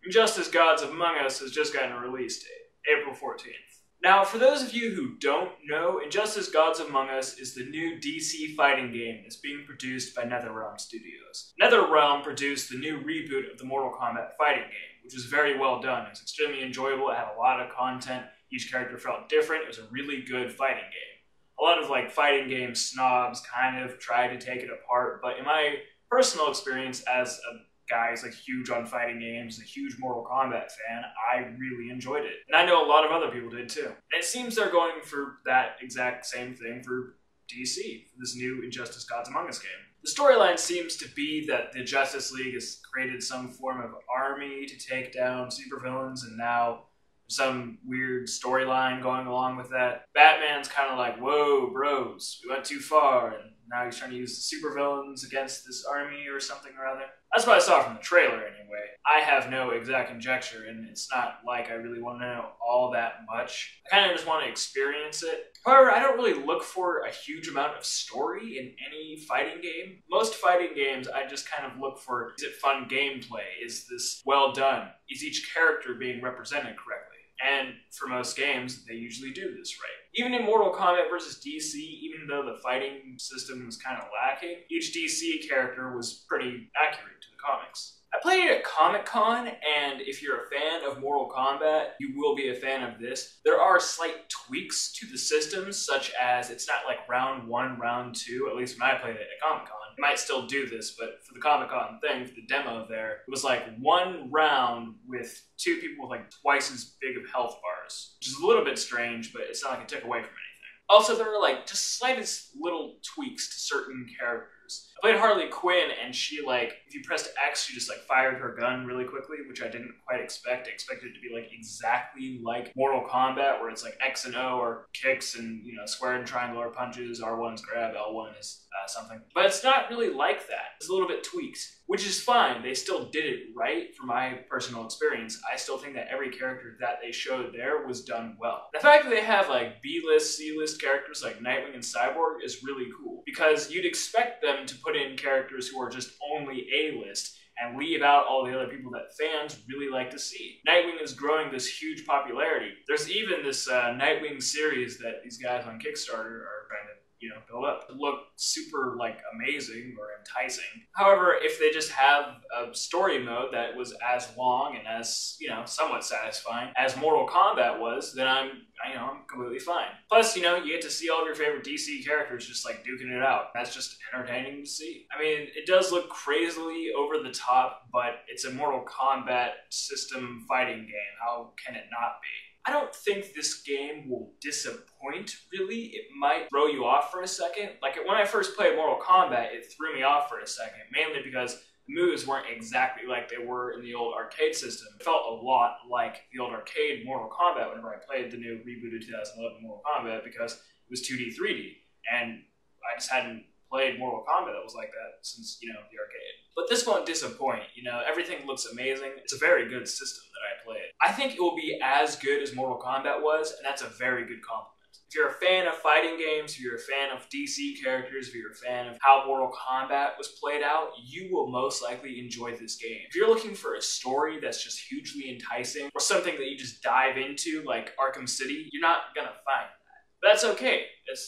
Injustice Gods Among Us has just gotten a release date, April 14th. Now, for those of you who don't know, Injustice Gods Among Us is the new DC fighting game that's being produced by NetherRealm Studios. NetherRealm produced the new reboot of the Mortal Kombat fighting game, which was very well done. It was extremely enjoyable, it had a lot of content, each character felt different, it was a really good fighting game. A lot of fighting game snobs kind of try to take it apart, but in my personal experience as a guy who's huge on fighting games, a huge Mortal Kombat fan, I really enjoyed it. And I know a lot of other people did too. And it seems they're going for that exact same thing for DC, for this new Injustice Gods Among Us game. The storyline seems to be that the Justice League has created some form of army to take down supervillains, and now some weird storyline going along with that. Batman's kind of like, whoa, bros, we went too far, and now he's trying to use the supervillains against this army or something or other. That's what I saw from the trailer anyway. I have no exact conjecture, and it's not like I really want to know all that much. I kind of just want to experience it. However, I don't really look for a huge amount of story in any fighting game. Most fighting games, I just kind of look for, is it fun gameplay? Is this well done? Is each character being represented correctly? And for most games, they usually do this right. Even in Mortal Kombat vs. DC, even though the fighting system was kind of lacking, each DC character was pretty accurate to the comics. I played it at Comic-Con, and if you're a fan of Mortal Kombat, you will be a fan of this. There are slight tweaks to the systems, such as it's not like round 1, round 2, at least when I played it at Comic-Con. It might still do this, but for the Comic-Con thing, for the demo there, it was one round with 2 people with twice as big of health bars, which is a little bit strange, but it's not like it took away from anything. Also, there were just slightest little tweaks to certain characters. I played Harley Quinn, and she if you pressed X, she just fired her gun really quickly, which I didn't quite expect. I expected it to be exactly like Mortal Kombat, where it's X and O are kicks, and square and triangle are punches, R1 is grab, L1 is something. But it's not really like that. It's a little bit tweaked, which is fine. They still did it right from my personal experience. I still think that every character that they showed there was done well. The fact that they have B-list, C-list characters like Nightwing and Cyborg is really cool, because you'd expect them to put in characters who are just only A-list and leave out all the other people that fans really like to see. Nightwing is growing this huge popularity. There's even this Nightwing series that these guys on Kickstarter are trying to build up to look super amazing or enticing. However, if they just have a story mode that was as long and as somewhat satisfying as Mortal Kombat was, then I'm completely fine. Plus, you get to see all of your favorite DC characters just duking it out. That's just entertaining to see. I mean, it does look crazily over the top, but it's a Mortal Kombat system fighting game. How can it not be? I don't think this game will disappoint, really. It might throw you off for a second. When I first played Mortal Kombat, it threw me off for a second, mainly because the moves weren't exactly like they were in the old arcade system. It felt a lot like the old arcade Mortal Kombat whenever I played the new rebooted 2011 Mortal Kombat, because it was 2D, 3D, and I just hadn't played Mortal Kombat that was like that since, the arcade. But this won't disappoint, everything looks amazing. It's a very good system that I played. I think it will be as good as Mortal Kombat was, and that's a very good compliment. If you're a fan of fighting games, if you're a fan of DC characters, if you're a fan of how Mortal Kombat was played out, you will most likely enjoy this game. If you're looking for a story that's just hugely enticing, or something that you just dive into, like Arkham City, you're not gonna find that. But that's okay.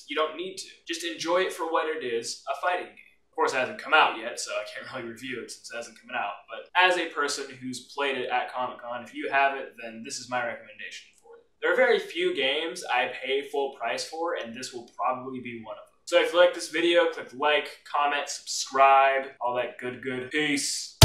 You don't need to. Just enjoy it for what it is, a fighting game. Of course, it hasn't come out yet, so I can't really review it since it hasn't come out. But as a person who's played it at Comic-Con, if you have it, then this is my recommendation for it. There are very few games I pay full price for, and this will probably be one of them. So if you like this video, click like, comment, subscribe, all that good. Peace.